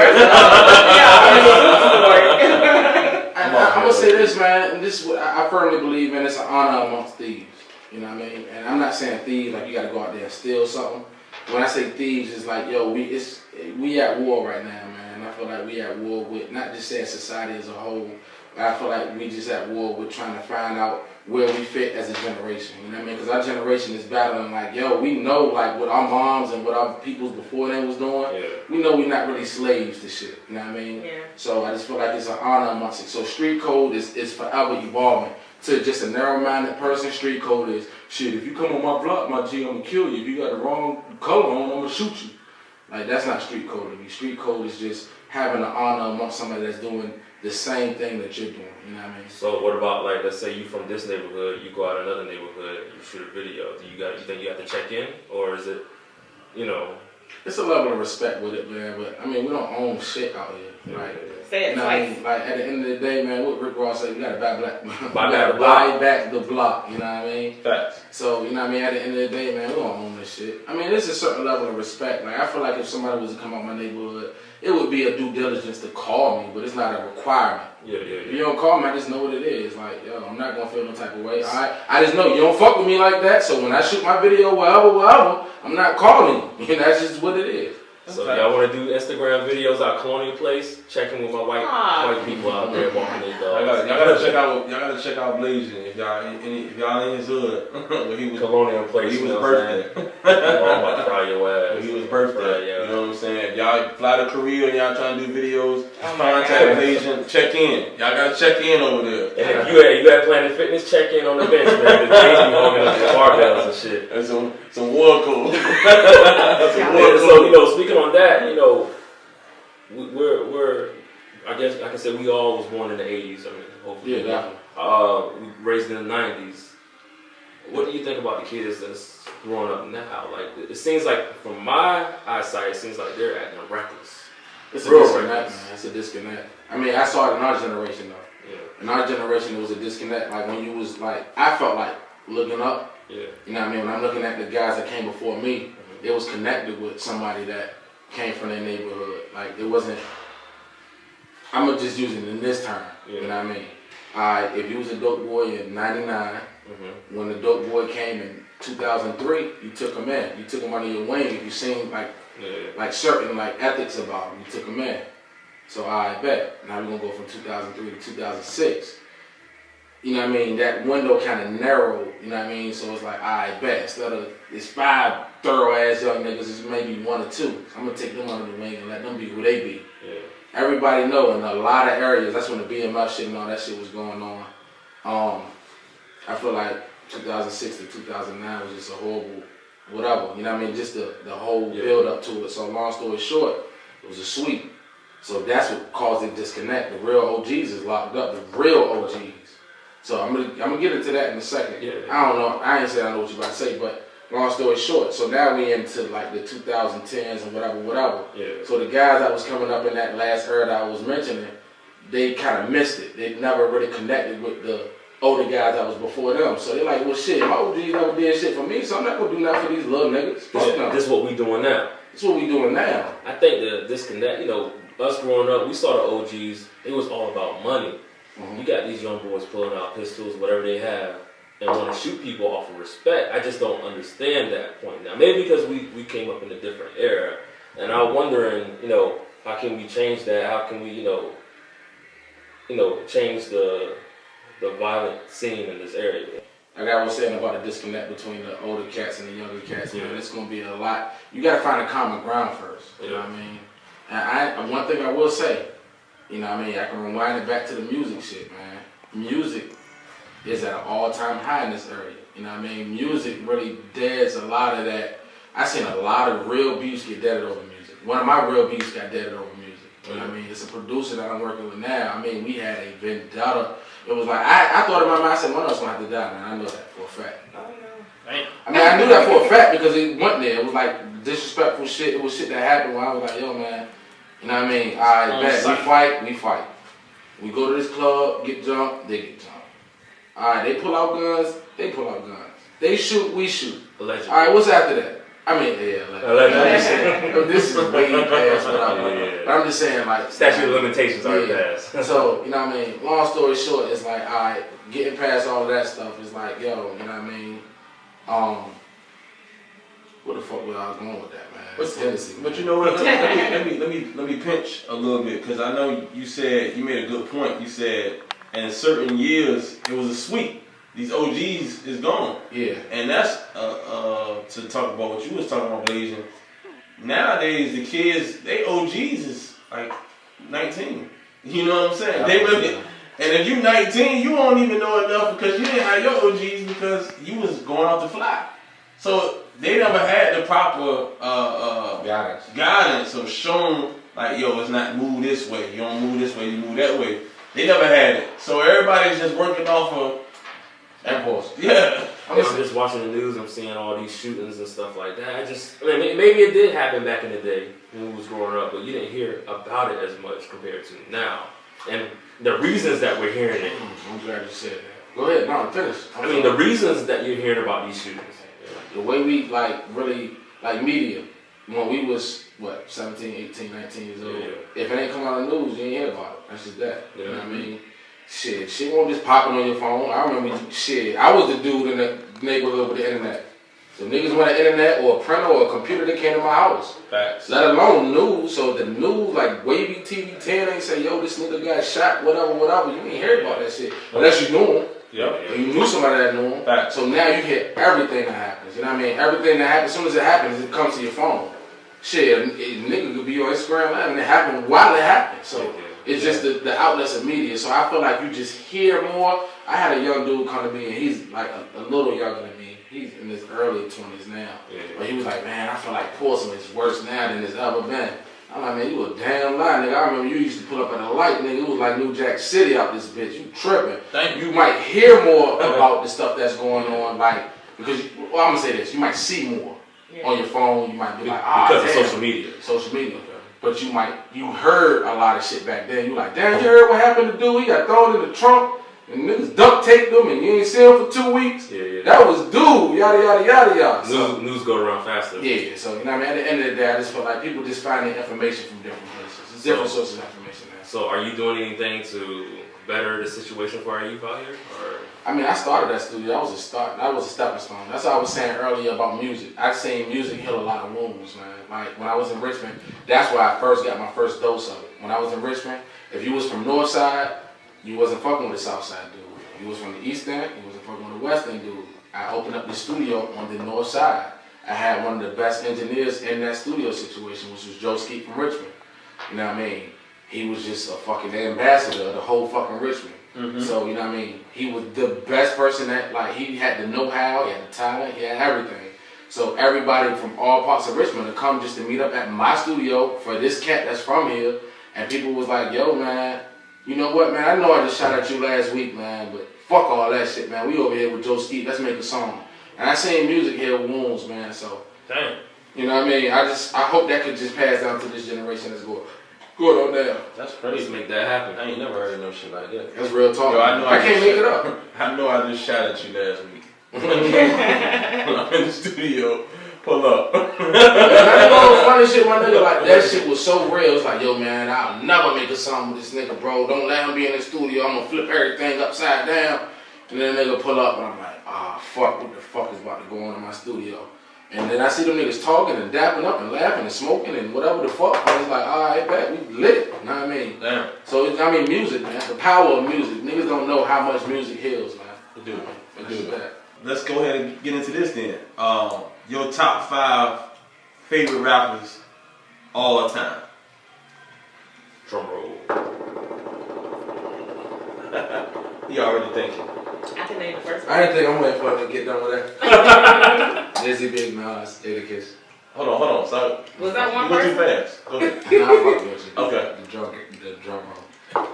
gonna say this, man, and this is what I firmly believe in. It's an honor amongst thieves. You know what I mean? And I'm not saying thieves like you gotta go out there and steal something. When I say thieves, it's like, yo, we at war right now, man. And I feel like we at war with not just saying society as a whole, but I feel like we just at war with trying to find out where we fit as a generation. You know what I mean? Because our generation is battling like, yo, we know like what our moms and what our peoples before them was doing. Yeah. We know we're not really slaves to shit. You know what I mean? Yeah. So I just feel like it's an honor amongst it. So street code is forever evolving. To just a narrow-minded person, street code is, shit, if you come on my block, my G, I'm gonna kill you. If you got the wrong color on, I'm gonna shoot you. Like, that's not street code to me. Street code is just having an honor amongst somebody that's doing the same thing that you're doing. You know what I mean? So what about, like, let's say you from this neighborhood, you go out another neighborhood, you shoot a video. Do you think you have to check in, or is it, you know? It's a level of respect with it, man. But I mean, we don't own shit out here. Like, Say it you know what I twice. mean? Like at the end of the day, man, what Rick Ross said, you gotta buy back, Buy back the block. You know what I mean? Facts. So you know what I mean. At the end of the day, man, we don't own this shit. I mean, there's a certain level of respect. Like I feel like if somebody was to come out my neighborhood, it would be a due diligence to call me, but it's not a requirement. Yeah. If you don't call me, I just know what it is. Like, yo, I'm not gonna feel no type of way. I just know you don't fuck with me like that. So when I shoot my video, wherever, I'm not calling you. That's just what it is. So if y'all want to do Instagram videos out Colonial Place, check in with my white people out there walking their dogs. Y'all gotta check out Blazing if y'all in his hood when he was Colonial Place. when he you was know what I'm saying? birthday. Oh, I'm about to fry your ass. When he was birthday, Yeah. you know what I'm saying? If y'all fly to Korea and y'all trying to do videos, Oh my contact Blazing, check in. Y'all gotta check in over there. And if you had Planet Fitness, check in on the bench, man. The Jays be holding up the barbells and shit. That's some war code. So, you know, speaking on that, you know, we're I guess I can say we all was born in the 80s. I mean, hopefully. Yeah, definitely. We raised in the 90s. What do you think about the kids that's growing up now? Like, it seems like, from my eyesight, it seems like they're acting reckless. It's a Real disconnect, reckless. man. It's a disconnect. I mean, I saw it in our generation, though. Yeah. In our generation, it was a disconnect. Like, when you was, like, I felt like looking up. Yeah. You know what I mean? When I'm looking at the guys that came before me, it was connected with somebody that came from their neighborhood. Like, it wasn't, I'm going to just use it in this term. Yeah. You know what I mean? If you was a dope boy in 99, when the dope boy came in 2003, you took him in. You took him under your wing. If you seen, like certain, like, ethics about him, you took him in. So I bet. Now we're going to go from 2003 to 2006. you know what I mean, that window kind of narrowed, you know what I mean? So it's like, I bet instead of it's 5 thorough ass young niggas, it's maybe 1 or 2. I'm gonna take them under the wing and let them be who they be. Yeah. Everybody know in a lot of areas, that's when the BMF shit and all that shit was going on. I feel like 2006 to 2009 was just a horrible whatever, you know what I mean? Just the whole build up to it. So long story short, it was a sweep. So that's what caused the disconnect. The real OGs is locked up, the real OGs. So I'm gonna get into that in a second. Yeah. I don't know, I ain't saying I know what you about to say, but long story short, so now we into like the 2010s and whatever. Yeah. So the guys that was coming up in that last era that I was mentioning, they kind of missed it. They never really connected with the older guys that was before them. So they're like, well shit, my OGs never did shit for me, so I'm not gonna do nothing for these little niggas. Fuck no. This is what we doing now. That's what we doing now. I think the disconnect, you know, us growing up, we saw the OGs, it was all about money. You got these young boys pulling out pistols, whatever they have, and want to shoot people off of respect. I just don't understand that point now. Maybe because we came up in a different era, and I'm wondering, you know, how can we change that? How can we, you know, change the violent scene in this area? Like I was saying about the disconnect between the older cats and the younger cats, man, it's gonna be a lot. You gotta find a common ground first. You know what I mean? And one thing I will say, you know what I mean, I can rewind it back to the music shit, man. Music is at an all-time high in this area. You know what I mean? Music really deads a lot of that. I seen a lot of real beefs get deaded over music. One of my real beefs got deaded over music. You know what I mean? It's a producer that I'm working with now. I mean, we had a vendetta. It was like, I thought in my mind, I said, one of us gonna have to die, man. I know that for a fact. Oh no. I mean, I knew that for a fact because it went there. It was like disrespectful shit. It was shit that happened where I was like, yo, man, you know what I mean? Alright, bet, we fight. We go to this club, get jumped, they get jumped. Alright, they pull out guns, they pull out guns. They shoot, we shoot. Allegedly. Alright, what's after that? I mean, yeah, allegedly. This is way past whatever. But I'm just saying, like, statute of limitations already passed. So, you know what I mean? Long story short, it's like, alright, getting past all of that stuff is like, yo, you know what I mean? Where the fuck was I going with that, man? But you know what? Let me pinch a little bit because I know you said you made a good point. You said in certain years it was a sweep. These OGs is gone. Yeah. And that's to talk about what you was talking about, Blasian. Nowadays the kids, they OGs is like 19. You know what I'm saying? They really, and if you're 19, you won't even know enough because you didn't have your OGs because you was going off the fly. So they never had the proper guidance or shown like, yo, it's not move this way. You don't move this way, you move that way. They never had it. So everybody's just working off of impulse. Yeah. I'm just watching the news. I'm seeing all these shootings and stuff like that. I mean, maybe it did happen back in the day when we was growing up, but you didn't hear about it as much compared to now. And the reasons that we're hearing it. I'm glad you said that. Go ahead, no, finish. I mean, the reasons that you're hearing about these shootings. The way we really media, when we was 17, 18, 19 years old. If it ain't come out of the news, you ain't hear about it. That's just that. You know what I mean? Shit won't just popping on your phone. I remember I was the dude in the neighborhood with the internet. So niggas want an internet or a printer or a computer that came to my house. Facts. Let alone news. So the news, like Wavy TV 10, ain't say, yo, this nigga got shot, whatever. You ain't hear about that shit. Unless you knew him. Yep. You knew somebody that knew him. Facts. So now you hear everything that happens. You know what I mean? Everything that happens, as soon as it happens, it comes to your phone. Shit, a nigga could be on Instagram Live and it happened while it happened. So it's just the outlets of media. So I feel like you just hear more. I had a young dude come to me and he's like a little younger than me. He's in his early 20s now. But he was like, man, I feel like Portsmouth is worse now than it's ever been. I'm like, man, you a damn lie, nigga. I remember you used to pull up at a light, nigga. It was like New Jack City out this bitch. You tripping. You might hear more about the stuff that's going on, like, because, I'm going to say this, you might see more on your phone. You might be like, because of social media. Social media. But you heard a lot of shit back then. You like, damn, you heard what happened to dude? He got thrown in the trunk. And niggas duct taped him and you ain't seen him for 2 weeks. That was dude, yada, yada, yada, yada. So, news go around faster. Yeah, so, you know what I mean? At the end of the day, I just feel like people just find their information from different places. It's different sources of information now. So are you doing anything to better the situation for our youth out here? Or? I mean, I started that studio. That was a stepping stone. That's what I was saying earlier about music. I've seen music heal a lot of wounds, man. Like, when I was in Richmond, that's where I first got my first dose of it. When I was in Richmond, if you was from North Side, you wasn't fucking with the South Side dude. He was from the East End. He wasn't fucking with the West End dude. I opened up the studio on the North Side. I had one of the best engineers in that studio situation, which was Joe Skeet from Richmond. You know what I mean? He was just a fucking ambassador of the whole fucking Richmond. Mm-hmm. So, you know what I mean? He was the best person that, like, he had the know-how, he had the talent, he had everything. So everybody from all parts of Richmond would come just to meet up at my studio for this cat that's from here. And people was like, yo, man, you know what, man? I know I just shot at you last week, man, but fuck all that shit, man. We over here with Joe Skeet. Let's make a song. And I seen music heal wounds, man. So, damn. You know what I mean? I hope that could just pass down to this generation that's going on now. That's crazy. Let's make that happen. I ain't never heard of no shit like that. That's real talk. Yo, I can't make it up. I know I just shot at you last week. When I'm in the studio, pull up. That's all funny shit, my nigga. Like, that shit was so real. It's like, yo, man, I'll never make a song with this nigga, bro. Don't let him be in the studio. I'm gonna flip everything upside down. And then the nigga pull up, and I'm like, fuck, what the fuck is about to go on in my studio? And then I see them niggas talking and dapping up and laughing and smoking and whatever the fuck. And it's like, all right, bet, we lit it. You know what I mean? Damn. So, music, man. The power of music. Niggas don't know how much music heals, man. They do. Let's go ahead and get into this then. Your top 5 favorite rappers all the time. Drum roll. He already thinking. I can name the first one. I didn't think I'm waiting for him to get done with that. Jay-Z, Big Nas, Jadakiss. Hold on. So, was that one you person? too fast. Go ahead. Nah, fuck with you. Okay. The drum roll.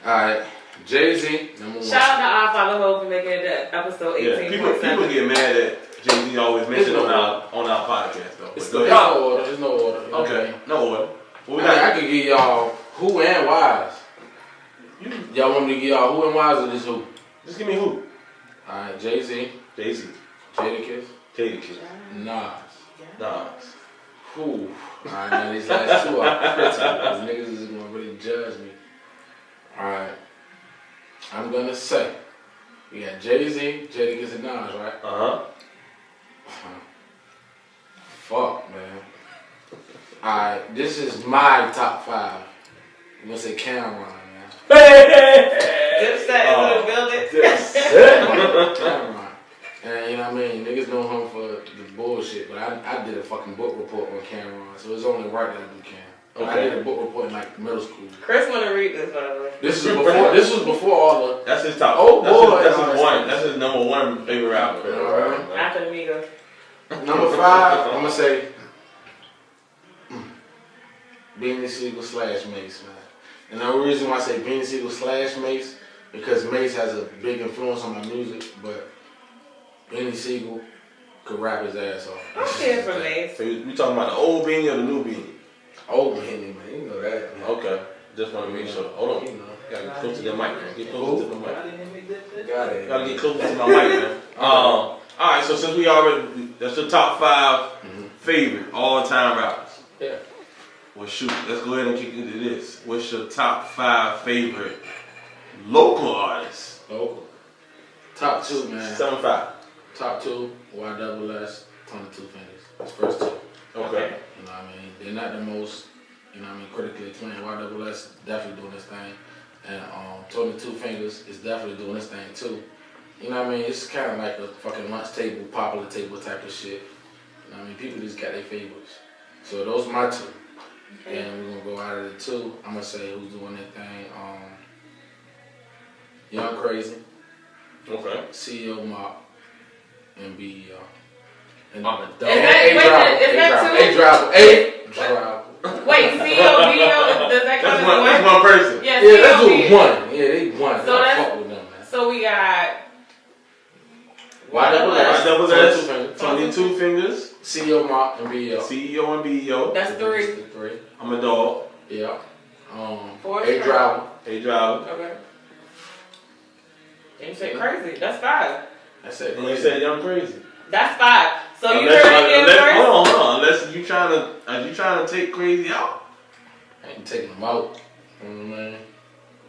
Alright. Jay-Z, number 1. Shout out to our Father Hope for making it episode 18.7. People get mad that Jay-Z always mentioned on our podcast though. There's no order. There's no order. You know Okay, no order. I could give y'all who and whys. Y'all want me to give y'all who and whys or just who? Just give me who. Alright, Jay-Z, Jadakiss, Nas. Who? Alright, now these last 2 are critical because niggas is gonna really judge me. Alright. I'm gonna say we got Jay-Z, Jadakiss, and Nas, right? Fuck, man. Alright, this is my top 5. I'm gonna say Cameron, man. Dipset in the building. Cameron. And you know what I mean? Niggas know him for the bullshit, but I did a fucking book report on Cameron, so it's only right that I do Cam. Okay. I did a book report in like middle school. Chris wanna read this, by the way. This was before all the. That's his top. Oh boy, that's his number 1 favorite rapper. After the Migos. Number 5, I'm gonna say Beanie Siegel / Mace, man. And the reason why I say Beanie Siegel / Mace because Mace has a big influence on my music, but Beanie Siegel could rap his ass off. I'm here for Mace. So you talking about the old Beanie or the new Beanie? Old Beanie, man. You know that. Man. Okay. Just want to make sure. Hold on. You know. Gotta get close to the mic, man. Get close to the mic. Got it. Gotta get closer to my mic, man. Alright, so since we already, that's your top 5 favorite all-time rappers. Yeah. Well, shoot, let's go ahead and kick into this. What's your top 5 favorite local artists? Local. Top 2, man. 7-5. Top 2, YSS, 22 Fingers. That's first 2. Okay. You know what I mean? They're not the most, you know what I mean, critically acclaimed. YSS definitely doing this thing. And 22 Fingers is definitely doing this thing too. You know what I mean? It's kind of like a fucking lunch table, popular table type of shit. You know what I mean? People just got their favorites. So those are my 2. Okay. And we're gonna go out of the 2. I'm gonna say who's doing their thing. Young Crazy. Okay. CEO Mock. And BEO. And I'm a dog. A-Driver. Wait, CEO, BEO, does that count as one? That's one person. Yeah, let's do 1. Yeah, they won. So fuck with them, man. So we got YSS, 22 Fingers, CEO Mock and BEO. CEO and BEO. That's 3. 3. I'm a dog. Yeah. 4. A-Driver. Okay. And you said Crazy. That's 5. I said And you said Young Crazy. That's 5. So you heard it first? Hold on. Unless you trying to take Crazy out. I ain't taking them out. You know what I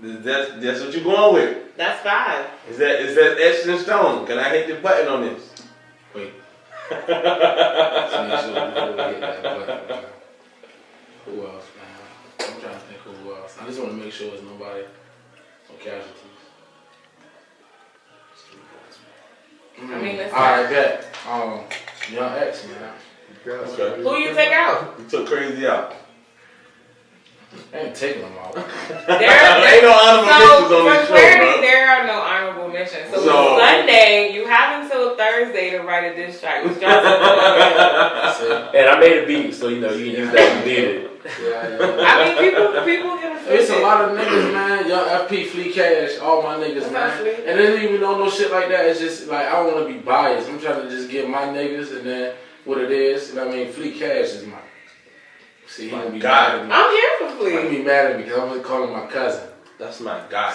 mean? That's what you going with. That's 5. Is that etched in stone? Can I hit the button on this? Wait. Let's make sure before we hit that button. Who else, man? I'm trying to think who else. I just want to make sure there's nobody on casualties. I mean, listen. Alright, bet. Young X, man. Okay. Who you take out? You took Crazy out. I ain't taking them out. Ain't no honorable mentions on this for show, clarity, bro. there are no honorable mentions. So, So- Sunday, you have until Thursday to write a diss track. Which drops on Sunday. And I made a beat, so you know you can use that if you need it. Yeah. I mean, people get offended. It's a lot of niggas, man. Young FP, Flea Cash, all my niggas, man. Exactly. And they didn't even know no shit like that. It's just like I don't want to be biased. I'm trying to just get my niggas and then what it is. And I mean, Flea Cash is my. See, he gonna be mad at me. I'm here for He Flea. gonna be mad at me because I'm gonna call him my cousin. That's my guy.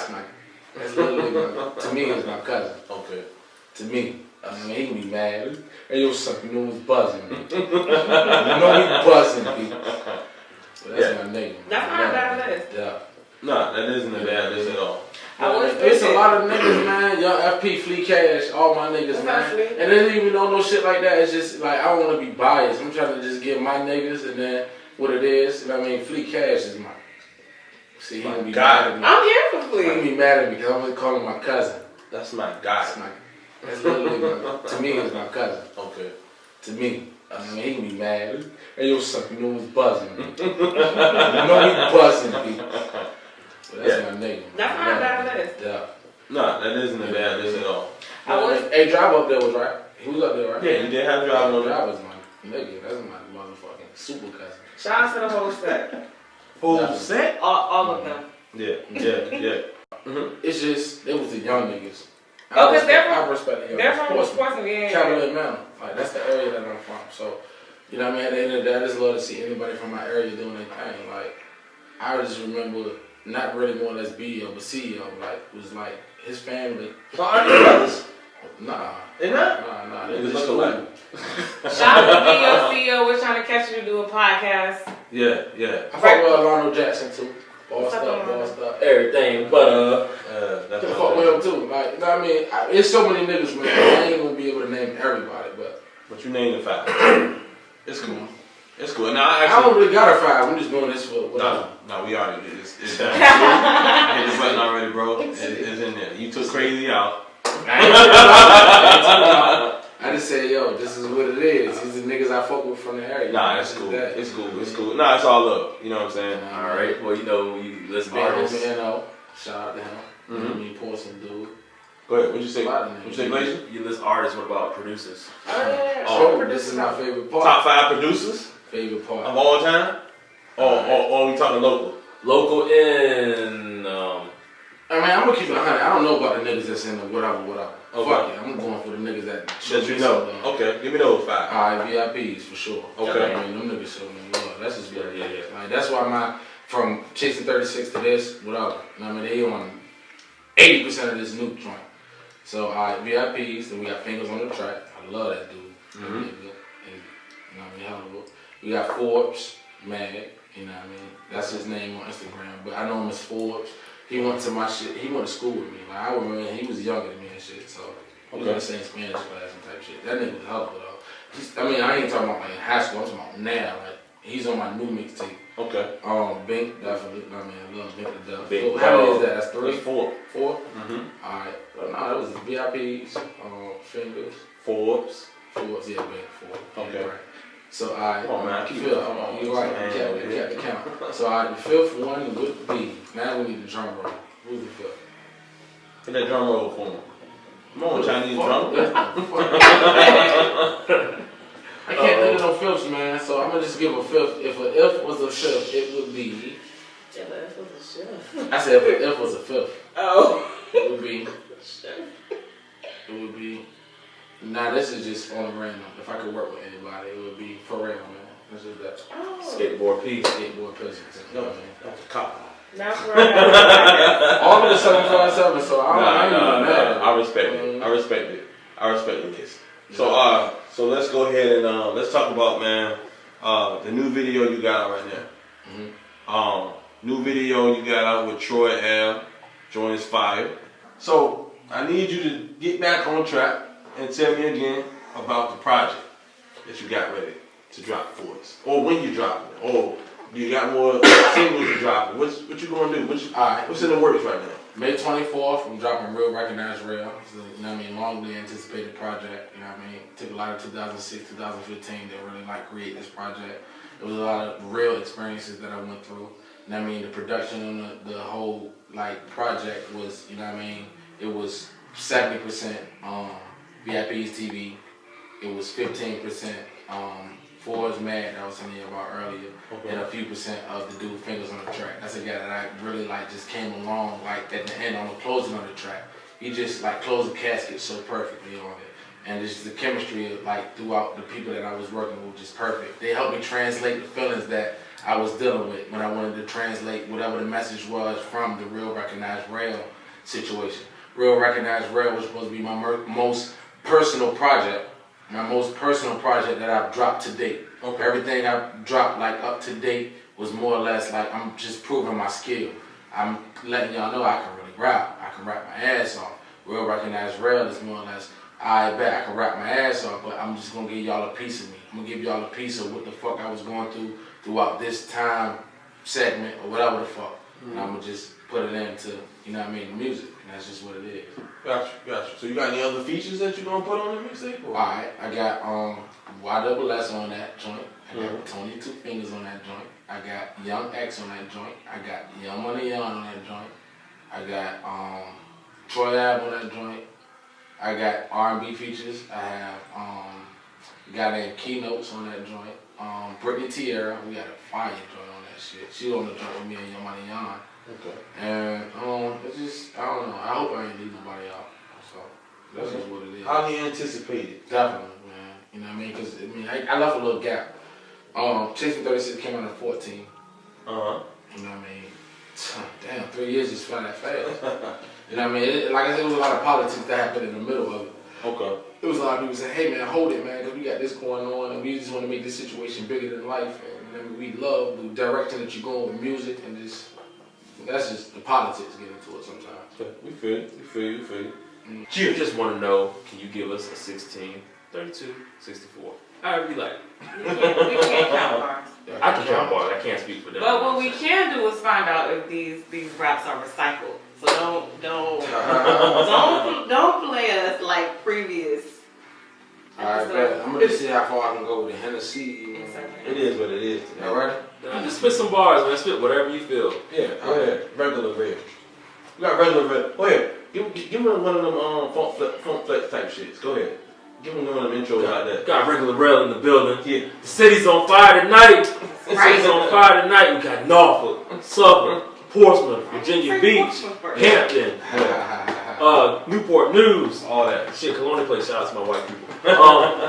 That's literally to me, it's my cousin. Okay. To me. I mean, he can be mad. Hey, yo, son, you know what's buzzing me. You know he buzzing me. But that's my nigga. That's not a bad list. Yeah. Nah, that isn't a bad list at all. I was It's a thinking- lot of niggas, man. Young FP, Flea Cash, all my niggas, man. Exactly. And they didn't even know no shit like that. It's just like I don't want to be biased. I'm trying to just get my niggas and then what it is. And I mean, Flea Cash is my. See, he gonna be mad at me. I'm here for He Flea. gonna be mad at me because I'm gonna call him my cousin. That's my guy. That's literally to me, it's my cousin. Okay. To me. I mean, he can be mad. Hey, yo, son, you know what's buzzing me. You know he buzzing me. But that's my nigga. That's not a bad list. Yeah. Nah, that isn't a bad list at all. I was. Hey, Drive up there was right. He was up there, right? Yeah, you did have driving on that. Drive was my nigga. That's my motherfucking super cousin. Shout out to the whole set. Whole set? All of them. Yeah. Mm-hmm. It's just, they was the young niggas. Oh, 'cause they're I respect the young They're from niggas. Sportsman, yeah. Cavalier Mountain. Like, that's the area that I'm from. So, you know what I mean? At the end of the day, I just love to see anybody from my area doing their thing. Like, I just remember not really more or less BO, but CEO. Like, was like his family. So are they brothers? Nah. They not? Nah. They They look just alike. Shout out to CEO. We're trying to catch you to do a podcast. Yeah. I fuck with Alonzo Jackson too. Bossed up. Everything but That's I fuck with him too. Like, you know what I mean? It's so many niggas, man. I ain't gonna be able to name everybody, but you named the five. It's cool. It's cool. Now I don't really got a five. I'm just doing this for whatever. No, we already did. It's done. I hit this button already, bro. It's in there. You took Crazy out. I just say, yo, this is what it is. These are niggas I fuck with from the area. Nah, it's cool. It's cool. Nah, it's all love. You know what I'm saying? all right. Well, you know, let's be Artists, honest. you know, shout out to him. Mm-hmm. I mean, Portsmouth dude. Go ahead. What'd you say? A lot of What'd you say, Glacier? You list artists. What about producers? Oh, this is my favorite part. Top 5 producers Favorite part. of all time? Or we talking local? Local in. I mean, I'm gonna keep it 100. I don't know about the niggas that's in the whatever. Okay. Fuck it. I'm going for the niggas that show That you me know. something. Okay, give me those 5. Alright, VIPs for sure. Okay. I mean, them niggas show me love. That's just what it is. Like, that's why from Chasing 36 to this, whatever. You know what I mean? They on 80% of this new joint. So, alright, VIPs, then we got Fingers on the Track. I love that dude. Mhm. That nigga. And, you know what I mean? Hell of a- We got Forbes, Mag, you know what I mean? That's his name on Instagram. But I know him as Forbes. He went to my shit. He went to school with me. Like, I remember he was younger than me and shit. So, we was in the same Spanish class and type shit. That nigga was hell of a though. I mean, I ain't talking about like in high school. I'm talking about now. Like, he's on my new mixtape. Okay. Bink, definitely. I mean, I love Bink to death. Bink, How many is that? That's 3? That's 4. 4? Mm-hmm. Alright. Well, no, that was the VIPs, Fingers, Forbes. Forbes, yeah, Bink, 4. Okay. Right. So, alright. Come on, man. Keep it. Fifth, Come on. you're right. Man, You kept the count. So, alright, the fifth one would be, now we need the drum roll. Who's the fifth? Hit that drum roll for me. Come on, Chinese drum. I can't think of no fifths, man. So I'm gonna just give a fifth. If an if was a fifth, it would be. I said if an if was a fifth, Oh. it would be. It would be. Nah, this is just on random. If I could work with anybody, it would be Pharrell, man. This is that Skateboard P. skateboard peasants. You know what I mean? That's a cop. That's right. All of the 757, so I ain't even mad. I respect it. I respect this. So let's go ahead and let's talk about, man, the new video you got out right now. Mm-hmm. New video you got out with Troy L. Joins Fire. So I need you to get back on track and tell me again about the project that you got ready to drop for us, or when you drop it, or You got more singles you dropping. What you gonna do? What's in the works right now? May 24th, I'm dropping Real Recognized Rell. So, you know what I mean? Longly anticipated project. You know what I mean? Took a lot of 2006, 2015 to really like create this project. It was a lot of real experiences that I went through. You know what I mean? The production on the whole like project was, you know what I mean? It was 70% VIP's TV. It was 15% Ford's Mad that I was telling you about earlier, and a few percent of the dude Fingers on the Track. That's a guy that I really like just came along like at the end on the closing of the track. He just like closed the casket so perfectly on it. And just the chemistry like throughout the people that I was working with was just perfect. They helped me translate the feelings that I was dealing with when I wanted to translate whatever the message was from the Real Recognized Rell situation. Real Recognized Rell was supposed to be my most personal project. My most personal project that I've dropped to date. Okay. Everything I've dropped like up to date was more or less like I'm just proving my skill. I'm letting y'all know I can really rap. I can rap my ass off. Real Recognized Rell is more or less, I bet I can rap my ass off, but I'm just gonna give y'all a piece of me. I'm gonna give y'all a piece of what the fuck I was going through throughout this time segment or whatever the fuck. And I'm gonna just put it into, you know what I mean, the music. And that's just what it is. Gotcha. So you got any other features that you gonna put on the mixtape? Alright, I got YSS on that joint. I got Tony Two Fingers on that joint. I got Young X on that joint. I got Young Money Young on that joint. I got Troy Ave on that joint. I got R&B features. I have a guy named Keynotes on that joint. Brittany Tierra, we got a fire joint on that shit. She on the joint with me and Young Money Young. Okay. And it's just, I don't know. I hope I ain't leave nobody out. So that's just what it is. Highly anticipated. Definitely, man. You know what I mean? Because I left a little gap. Chasing 36 came out in 14. You know what I mean? Damn, 3 years just felt that fast. You know what I mean? Like I said, there was a lot of politics that happened in the middle of it. Okay. There was a lot of people saying, hey man, hold it, man, because we got this going on and we just want to make this situation bigger than life. And I mean, we love the direction that you're going with music and just. That's just the politics get into it sometimes. Okay. We feel you. You just want to know, can you give us a 16, 32, 64? However you like. We can't count bars. I can count bars. I can't speak for them. But what we can do is find out if these raps are recycled. So don't play us like previous. Alright, bet. I'm gonna just see how far I can go with the Hennessy. It is what it is. Alright? Just spit some bars, man. Spit whatever you feel. Yeah, go ahead. Regular Rell. We got regular Rell. Go ahead. Give me one of them funk flex type shits. Go ahead. Give me one of them intros like that. Got regular Rell in the building. Yeah. The city's on fire tonight. The city's on fire tonight. We got Norfolk, Suffolk, Portsmouth, Virginia Beach, Hampton, Newport News, all that shit. Colonial Place. Shout out to my white people.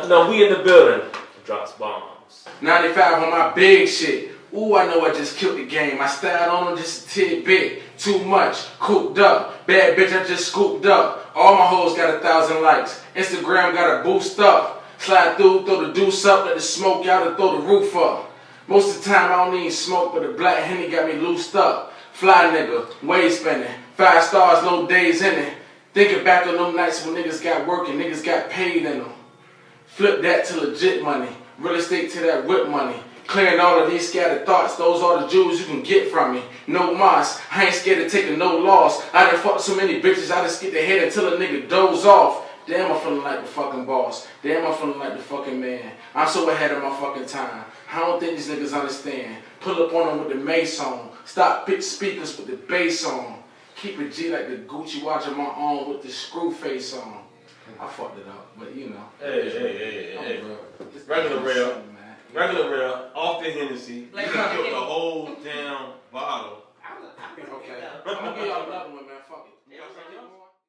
No, we in the building. Drops bombs. 95 on my big shit. Ooh, I know I just killed the game. I styled on them just a tidbit. Too much, cooped up. Bad bitch, I just scooped up. All my hoes got 1,000 likes. Instagram got a boost up. Slide through, throw the deuce up, let the smoke out and throw the roof up. Most of the time I don't need smoke, but the black Henny got me loosed up. Fly nigga, wave spinning. 5 stars, no days in it. Thinking back on them nights when niggas got work and niggas got paid in them. Flip that to legit money. Real estate to that whip money. Clearing all of these scattered thoughts. Those are the jewels you can get from me. No moss. I ain't scared to take a no loss. I done fucked so many bitches. I just get the head until a nigga doze off. Damn, I'm feeling like the fucking boss. Damn, I'm feeling like the fucking man. I'm so ahead of my fucking time. I don't think these niggas understand. Pull up on them with the Mace on. Stop bitch speakers with the bass on. Keep it G like the Gucci watch on my arm with the screw face on. I fucked it up, but you know. Hey. Regular Rell. Regular Rell. Off the Hennessy. Let